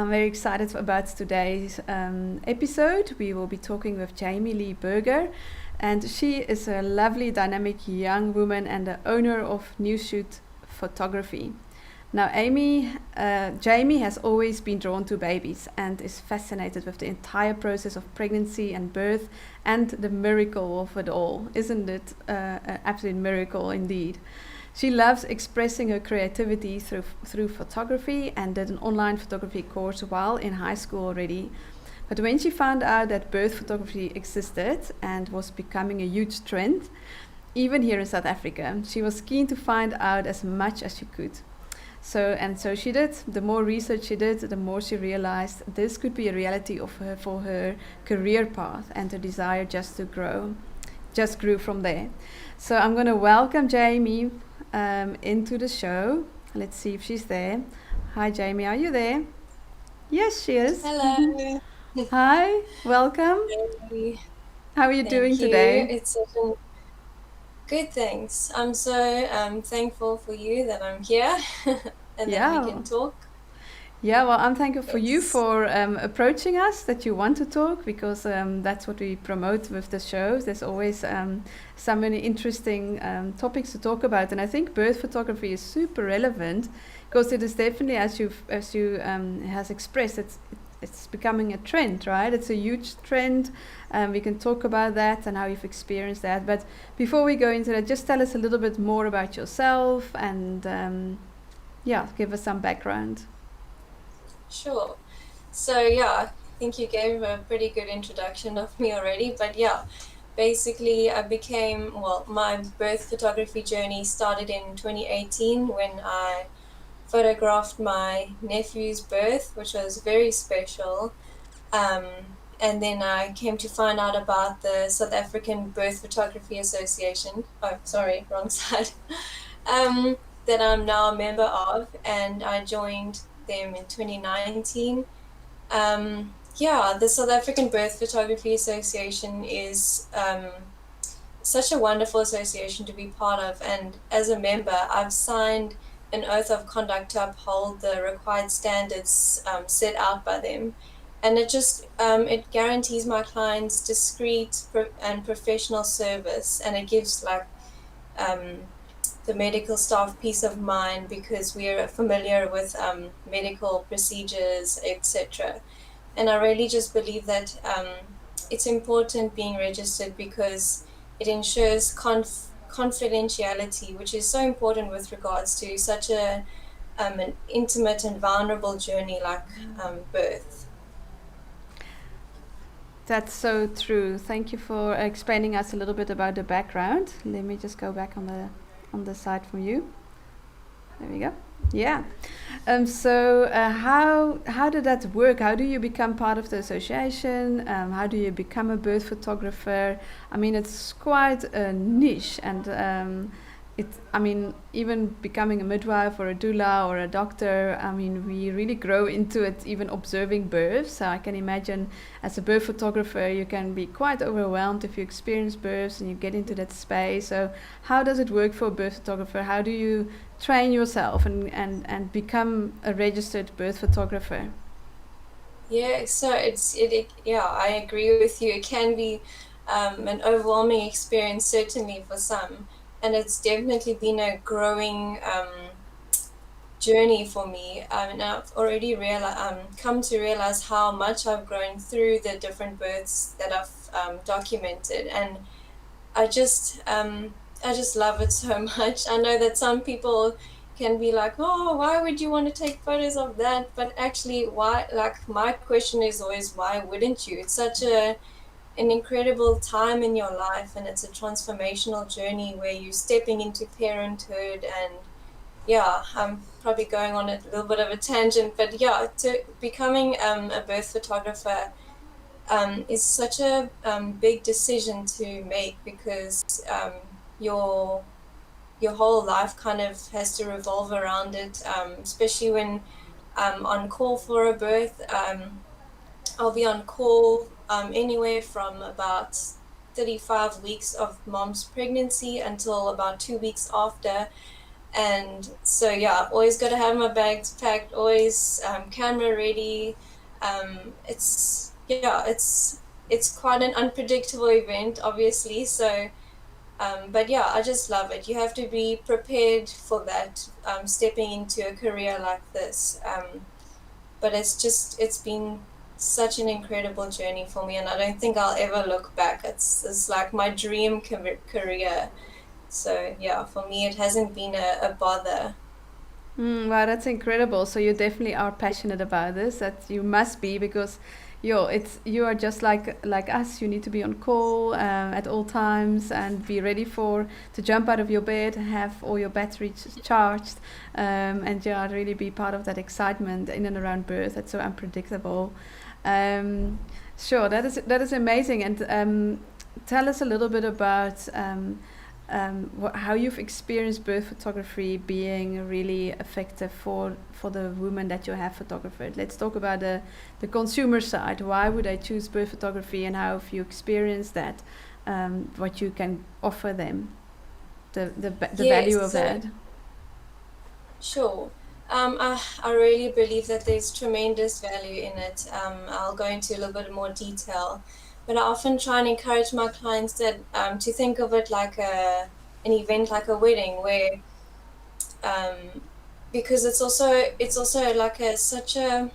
I'm very excited about today's episode. We will be talking with Jamie Lee Berger, and she is a lovely, dynamic young woman and the owner of New Shoot Photography. Now, Jamie has always been drawn to babies and is fascinated with the entire process of pregnancy and birth and the miracle of it all. Isn't it an absolute miracle indeed? She loves expressing her creativity through photography and did an online photography course while in high school already. But when she found out that birth photography existed and was becoming a huge trend, even here in South Africa, she was keen to find out as much as she could. So she did. The more research she did, the more she realized this could be a reality for her career path, and her desire just grew from there. So I'm going to welcome Jamie into the show. Let's see if she's there. Hi, Jamie. Are you there? Yes, she is. Hello. Hi. Welcome. Hey. How are you doing Thank you. today? It's such a good, thanks. I'm so thankful for you that I'm here and that we Yeah. can talk. Yeah, well, I'm thankful for you It's for approaching us, that you want to talk, because that's what we promote with the shows. There's always so many interesting topics to talk about, and I think birth photography is super relevant because it is definitely, as you has expressed, it's becoming a trend, right? It's a huge trend. We can talk about that and how you've experienced that. But before we go into that, just tell us a little bit more about yourself and give us some background. sure. So yeah, I think you gave a pretty good introduction of me already, but yeah, basically my birth photography journey started in 2018 when I photographed my nephew's birth, which was very special. Um, and then I came to find out about the South African Birth Photography Association. Oh, sorry, wrong side. That I'm now a member of, and I joined them in 2019. The South African Birth Photography Association is such a wonderful association to be part of, and as a member, I've signed an oath of conduct to uphold the required standards set out by them, and it guarantees my clients discreet and professional service, and it gives um, the medical staff peace of mind because we are familiar with medical procedures, etc. And I really just believe that it's important being registered because it ensures confidentiality, which is so important with regards to such an intimate and vulnerable journey like birth. That's so true. Thank you for explaining us a little bit about the background. Let me just go back on the side from you. There we go. Yeah. How did that work? How do you become part of the association? How do you become a birth photographer? I mean, it's quite a niche, and even becoming a midwife or a doula or a doctor, I mean, we really grow into it, even observing births. So I can imagine as a birth photographer, you can be quite overwhelmed if you experience births and you get into that space. So how does it work for a birth photographer? How do you train yourself and become a registered birth photographer? Yeah, so I agree with you. It can be an overwhelming experience, certainly for some, and it's definitely been a growing journey for me. And I've already come to realize how much I've grown through the different births that I've documented, and I just love it so much. I know that some people can be like, oh, why would you want to take photos of that? But actually, why? Like, my question is always, why wouldn't you? It's such an incredible time in your life, and it's a transformational journey where you're stepping into parenthood. And yeah, I'm probably going on a little bit of a tangent, but yeah, to becoming a birth photographer is such a big decision to make because your your whole life kind of has to revolve around it, especially when I'm on call for a birth. I'll be on call anywhere from about 35 weeks of mom's pregnancy until about 2 weeks after. And so yeah, I've always got to have my bags packed, always camera ready. It's quite an unpredictable event, obviously. So, but yeah, I just love it. You have to be prepared for that, stepping into a career like this. But it's been such an incredible journey for me, and I don't think I'll ever look back. It's like my dream career. So yeah, for me, it hasn't been a bother. Wow, that's incredible. So you definitely are passionate about this. That you must be, because you are just like us. You need to be on call at all times and be ready for to jump out of your bed, have all your batteries charged, and yeah, really be part of that excitement in and around birth. That's so unpredictable. Um, sure, that is amazing. And tell us a little bit about how you've experienced birth photography being really effective for the women that you have photographed. Let's talk about the consumer side. Why would I choose birth photography, and how have you experienced that? What you can offer them, the value Yes, of so that. sure. I really believe that there's tremendous value in it. I'll go into a little bit more detail, but I often try and encourage my clients that to think of it like an event like a wedding, where um, because it's also like a such a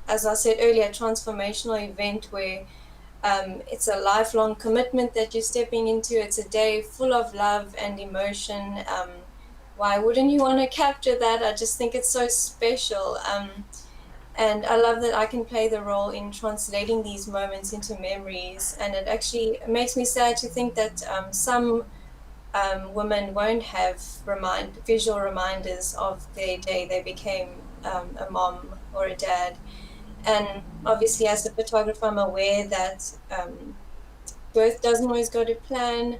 as I said earlier, transformational event where it's a lifelong commitment that you're stepping into. It's a day full of love and emotion. Why wouldn't you want to capture that? I just think it's so special. And I love that I can play the role in translating these moments into memories. And it actually makes me sad to think that some women won't have visual reminders of their day they became a mom or a dad. And obviously, as a photographer, I'm aware that birth doesn't always go to plan.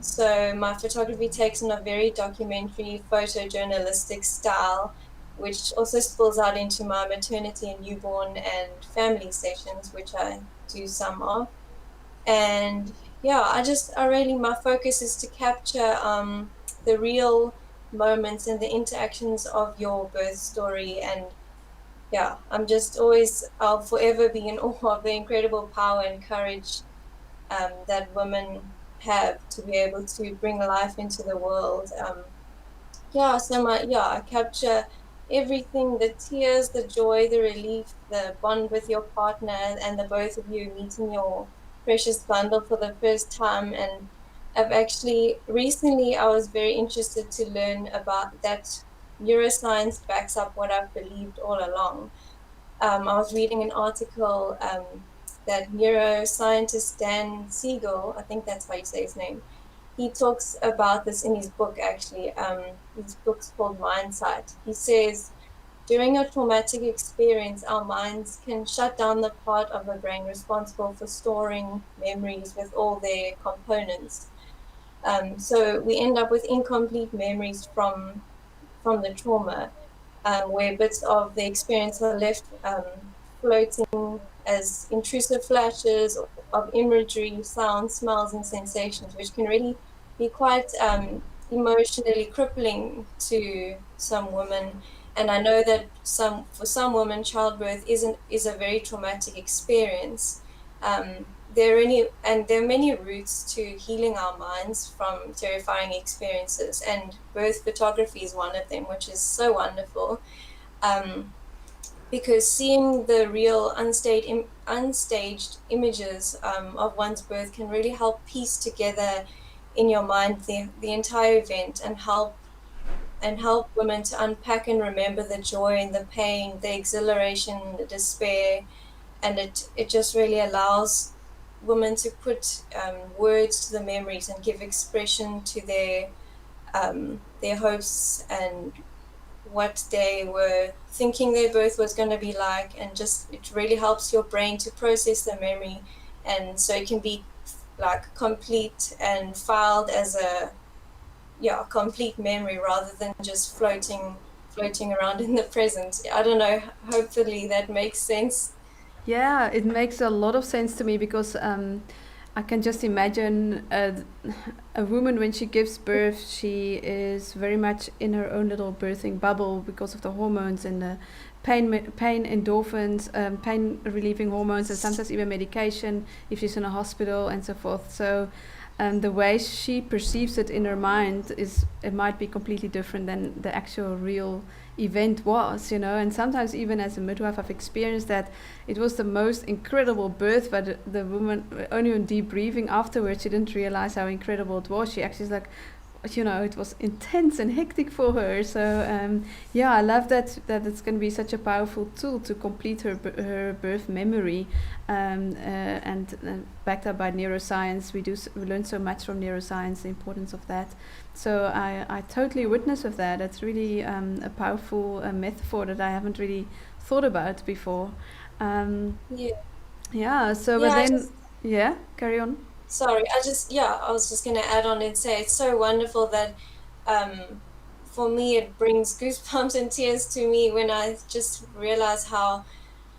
So my photography takes on a very documentary, photojournalistic style, which also spills out into my maternity and newborn and family sessions, which I do some of. And yeah, I really, my focus is to capture the real moments and the interactions of your birth story. And yeah, I'll forever be in awe of the incredible power and courage that women have to be able to bring life into the world. I capture everything, the tears, the joy, the relief, the bond with your partner, and the both of you meeting your precious bundle for the first time. And I've actually recently, I was very interested to learn about that neuroscience backs up what I've believed all along. I was reading an article that neuroscientist Dan Siegel, I think that's how you say his name, he talks about this in his book, actually. His book's called Mindsight. He says, during a traumatic experience, our minds can shut down the part of the brain responsible for storing memories with all their components. So we end up with incomplete memories from the trauma, where bits of the experience are left floating as intrusive flashes of imagery, sounds, smells, and sensations, which can really be quite emotionally crippling to some women. And I know that for some women, childbirth is a very traumatic experience. There are many routes to healing our minds from terrifying experiences, and birth photography is one of them, which is so wonderful. Um, because seeing the real unstaged images of one's birth can really help piece together in your mind the entire event, and help women to unpack and remember the joy and the pain, the exhilaration, the despair. And it just really allows women to put words to the memories and give expression to their hopes and what they were thinking their birth was going to be like. And just it really helps your brain to process the memory, and so it can be like complete and filed as a complete memory, rather than just floating around in the present. I don't know, hopefully that makes sense. Yeah, it makes a lot of sense to me, because I can just imagine a woman when she gives birth, she is very much in her own little birthing bubble because of the hormones and the pain endorphins, pain relieving hormones, and sometimes even medication if she's in a hospital and so forth. So the way she perceives it in her mind it might be completely different than the actual real event was, you know. And sometimes even as a midwife I've experienced that it was the most incredible birth, but the woman only on debriefing afterwards she didn't realize how incredible it was. She actually was like, you know, it was intense and hectic for her. So yeah, I love that it's going to be such a powerful tool to complete her birth memory, and backed up by neuroscience. We learn so much from neuroscience, the importance of that. So I totally witness of that. It's really a powerful metaphor that I haven't really thought about before. Yeah. Yeah. So but Yeah, then yeah, carry on. sorry, I was just going to add on and say it's so wonderful that for me it brings goosebumps and tears to me when I just realize how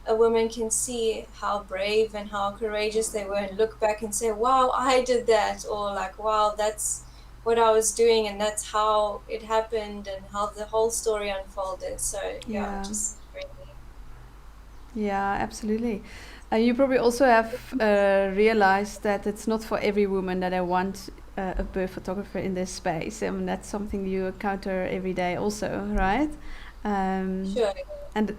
a woman can see how brave and how courageous they were and look back and say, wow, I did that, or like, wow, that's what I was doing and that's how it happened and how the whole story unfolded. So yeah, Yeah. just really. Yeah, absolutely. You probably also have realized that it's not for every woman that I want a birth photographer in this space. I mean, that's something you encounter every day, also, right? Um, Sure. and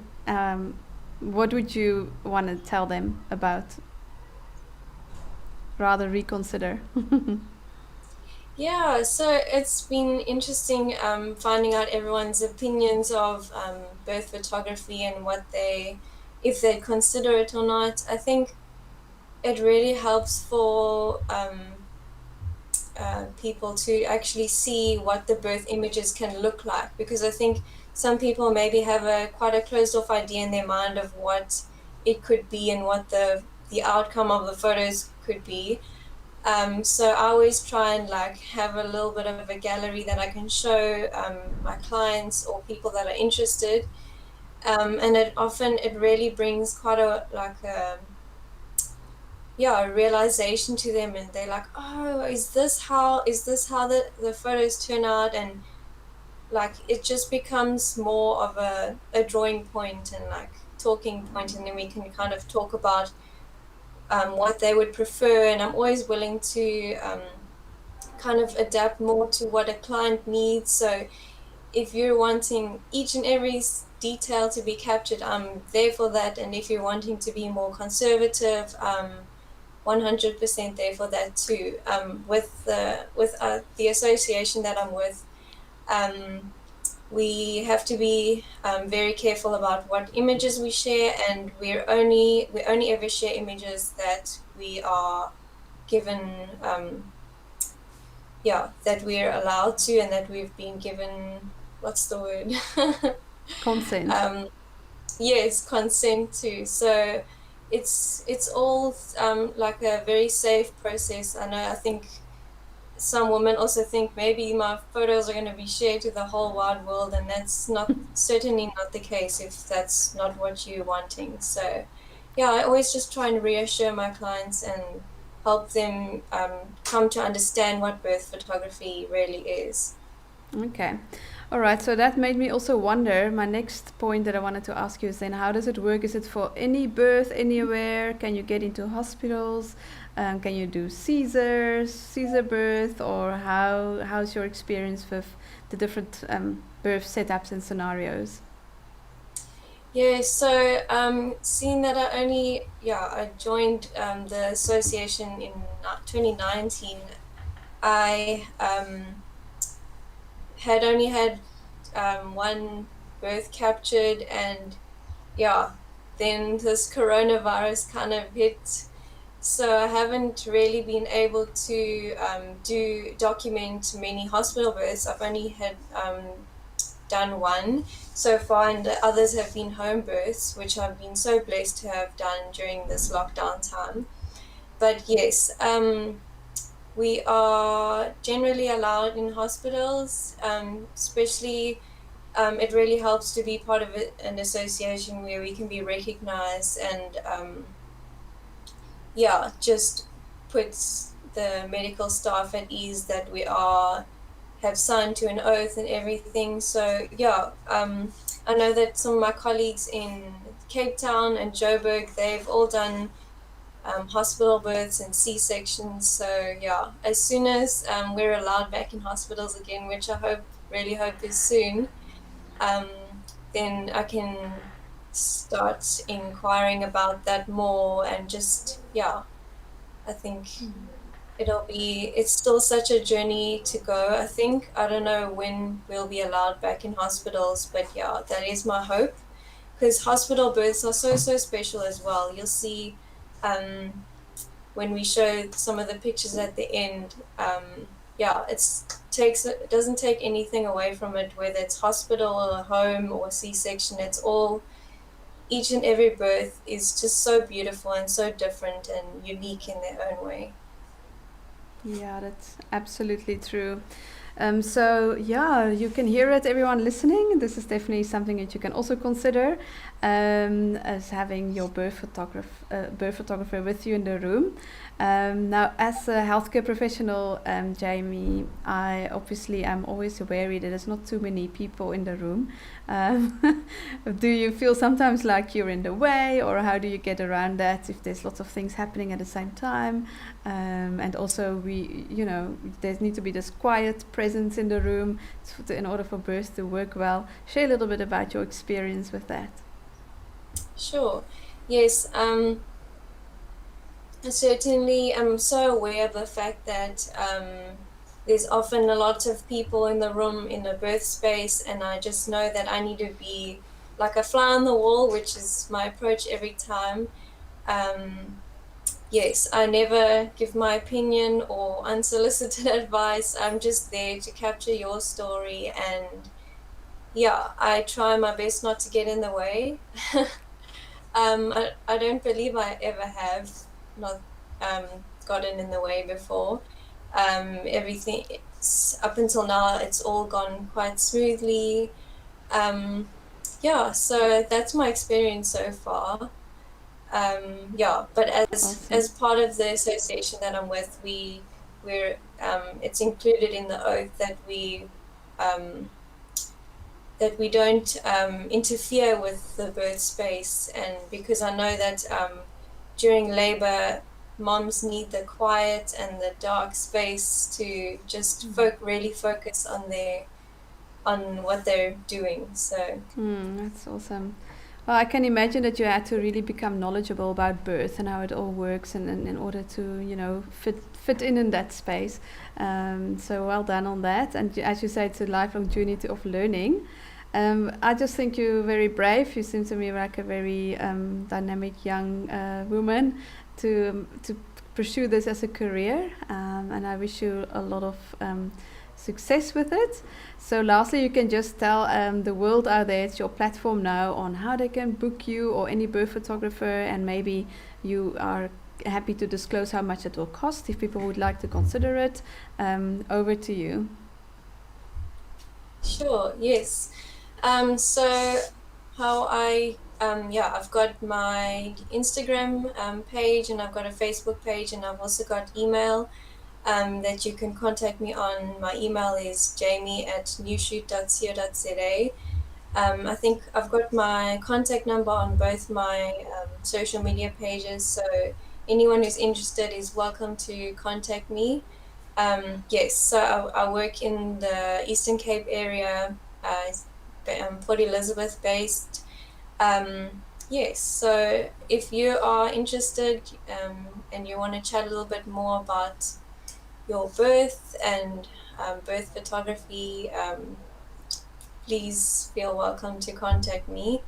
what would you want to tell them about? Rather reconsider. Yeah, so it's been interesting finding out everyone's opinions of birth photography and if they consider it or not. I think it really helps for people to actually see what the birth images can look like, because I think some people maybe have quite a closed off idea in their mind of what it could be and what the outcome of the photos could be. So I always try and like have a little bit of a gallery that I can show my clients or people that are interested, and it really brings quite a like a realization to them, and they're like, oh, is this how the photos turn out? And like it just becomes more of a drawing point and like talking point, and then we can kind of talk about what they would prefer, and I'm always willing to kind of adapt more to what a client needs. So if you're wanting each and every detail to be captured, I'm there for that. And if you're wanting to be more conservative, 100% there for that too. With the association that I'm with, um, we have to be very careful about what images we share, and we only ever share images that we are given, that we're allowed to, and that we've been given, what's the word? Consent. um, yes, consent to. So it's all like a very safe process. I think some women also think maybe my photos are going to be shared to the whole wide world, and that's certainly not the case if that's not what you're wanting. So yeah, I always just try and reassure my clients and help them come to understand what birth photography really is. Okay. All right. So that made me also wonder. My next point that I wanted to ask you is then how does it work? Is it for any birth anywhere? Can you get into hospitals? Can you do Caesar birth, or how's your experience with the different birth setups and scenarios? Yeah, so seeing that I joined the association in 2019, I had only had one birth captured, and yeah, then this coronavirus kind of hit. So I haven't really been able to document many hospital births. I've only had done one so far, and the others have been home births, which I've been so blessed to have done during this lockdown time. But yes, we are generally allowed in hospitals, especially it really helps to be part of an association where we can be recognized and just puts the medical staff at ease that we have signed to an oath and everything. So yeah, I know that some of my colleagues in Cape Town and Joburg, they've all done hospital births and C-sections. So yeah, as soon as we're allowed back in hospitals again, which I really hope is soon, um, then I can start inquiring about that more. And just, yeah, I think it's still such a journey to go. I think, I don't know when we'll be allowed back in hospitals, but yeah, that is my hope, because hospital births are so special as well. You'll see, when we show some of the pictures at the end, yeah, it doesn't take anything away from it, whether it's hospital or home or C-section. It's all, each and every birth is just so beautiful and so different and unique in their own way. Yeah, that's absolutely true. So yeah, you can hear it, everyone listening. This is definitely something that you can also consider, as having your birth photographer with you in the room. Now, as a healthcare professional, Jamie, I obviously am always wary that there's not too many people in the room. Do you feel sometimes like you're in the way, or how do you get around that if there's lots of things happening at the same time? And also, there needs to be this quiet presence in the room in order for birth to work well. Share a little bit about your experience with that. Sure. Yes. Certainly, I'm so aware of the fact that there's often a lot of people in the room in the birth space, and I just know that I need to be like a fly on the wall, which is my approach every time. Yes, I never give my opinion or unsolicited advice. I'm just there to capture your story, and yeah, I try my best not to get in the way. I don't believe I ever have not gotten in the way before. Everything, up until now, it's all gone quite smoothly. Yeah, so that's my experience so far. Yeah, but as part of the association that I'm with, we're it's included in the oath that we don't interfere with the birth space. And because I know that during labor, moms need the quiet and the dark space to just really focus on what they're doing. So that's awesome. Well, I can imagine that you had to really become knowledgeable about birth and how it all works, and in order to fit in that space. So well done on that. And as you say, it's a lifelong journey of learning. I just think you're very brave. You seem to me like a very dynamic young woman to pursue this as a career, and I wish you a lot of success with it. So lastly, you can just tell the world out there, it's your platform now, on how they can book you or any birth photographer, and maybe you are happy to disclose how much it will cost if people would like to consider it. Over to you. Sure, yes. So how I've got my Instagram page, and I've got a Facebook page, and I've also got email that you can contact me on. My email is jamie@newshoot.co.za. I think I've got my contact number on both my social media pages, so anyone who's interested is welcome to contact me. Yes, so I work in the Eastern Cape area, Port Elizabeth based. Yes, so if you are interested and you want to chat a little bit more about your birth and birth photography, please feel welcome to contact me.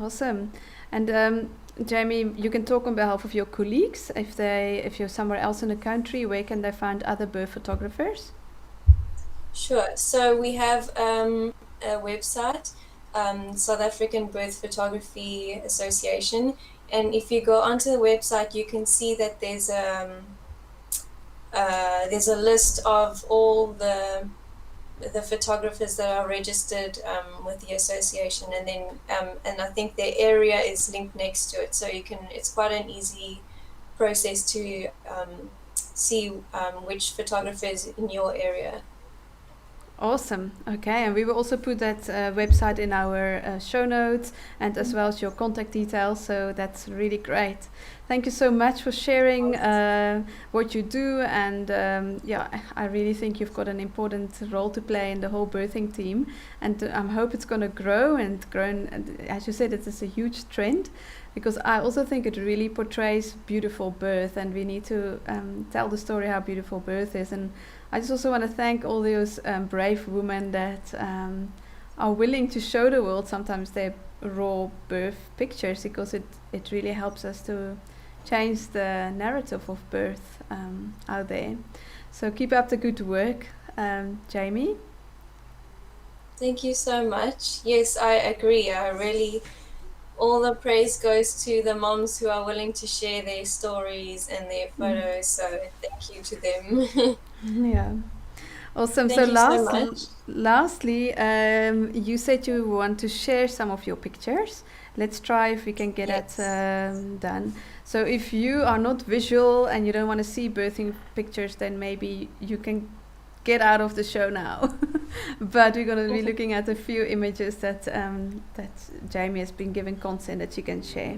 Awesome. And Jamie, you can talk on behalf of your colleagues. If you're somewhere else in the country, where can they find other birth photographers? Sure. So we have a website, South African Birth Photography Association, and if you go onto the website, you can see that there's a list of all the photographers that are registered with the association, and then and I think their area is linked next to it, so it's quite an easy process to see which photographers in your area. Awesome. Okay, and we will also put that website in our show notes, and as well as your contact details. So that's really great. Thank you so much for sharing what you do, and I really think you've got an important role to play in the whole birthing team, and I hope it's going to grow and grow. And as you said, it is a huge trend, because I also think it really portrays beautiful birth, and we need to tell the story how beautiful birth is. And I just also want to thank all those brave women that are willing to show the world sometimes their raw birth pictures, because it really helps us to change the narrative of birth out there. So keep up the good work, Jamie. Thank you so much. Yes, I agree. All the praise goes to the moms who are willing to share their stories and their photos. So thank you to them. Yeah. Awesome. Thank you so much. Lastly, you said you want to share some of your pictures. Let's try if we can get that done. So if you are not visual and you don't want to see birthing pictures, then maybe you can get out of the show now. But we're going to be looking at a few images that Jamie has been given consent that she can share.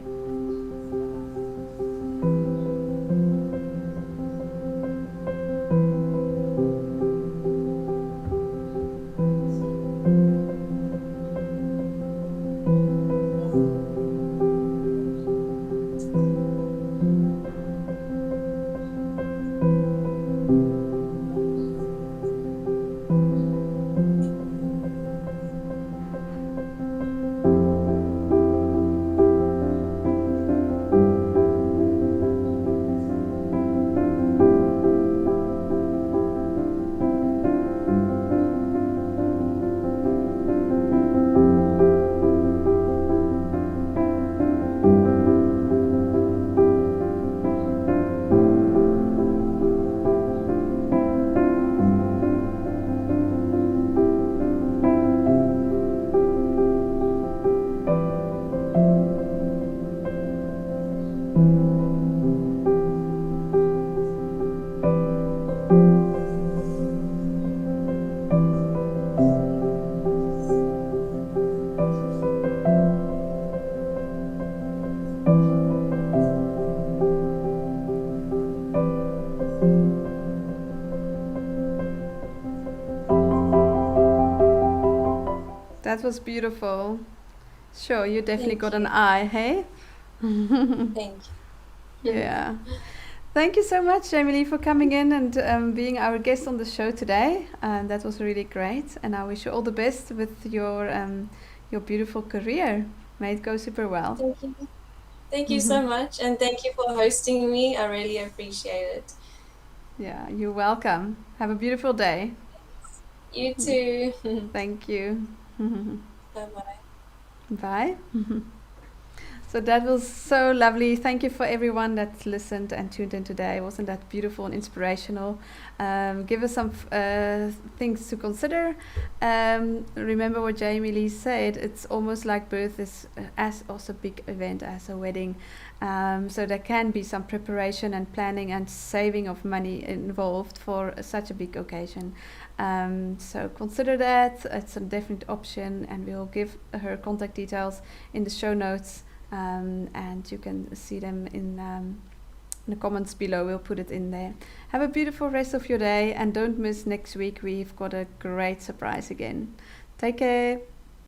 That was beautiful. Sure, you definitely got an eye, hey? Thank you. Yeah. Thank you so much, Emily, for coming in and being our guest on the show today. That was really great, and I wish you all the best with your beautiful career. May it go super well. Thank you. Thank you so much, and thank you for hosting me. I really appreciate it. Yeah, you're welcome. Have a beautiful day. You too. Thank you. Bye-bye. Bye. So that was so lovely. Thank you for everyone that listened and tuned in today. Wasn't that beautiful and inspirational? Give us some things to consider. Remember what Jamie Lee said. It's almost like birth is as also a big event as a wedding. So there can be some preparation and planning and saving of money involved for such a big occasion. So consider that. It's a definite option, and we'll give her contact details in the show notes. And you can see them in the comments below. We'll put it in there. Have a beautiful rest of your day, and don't miss next week. We've got a great surprise again. Take care.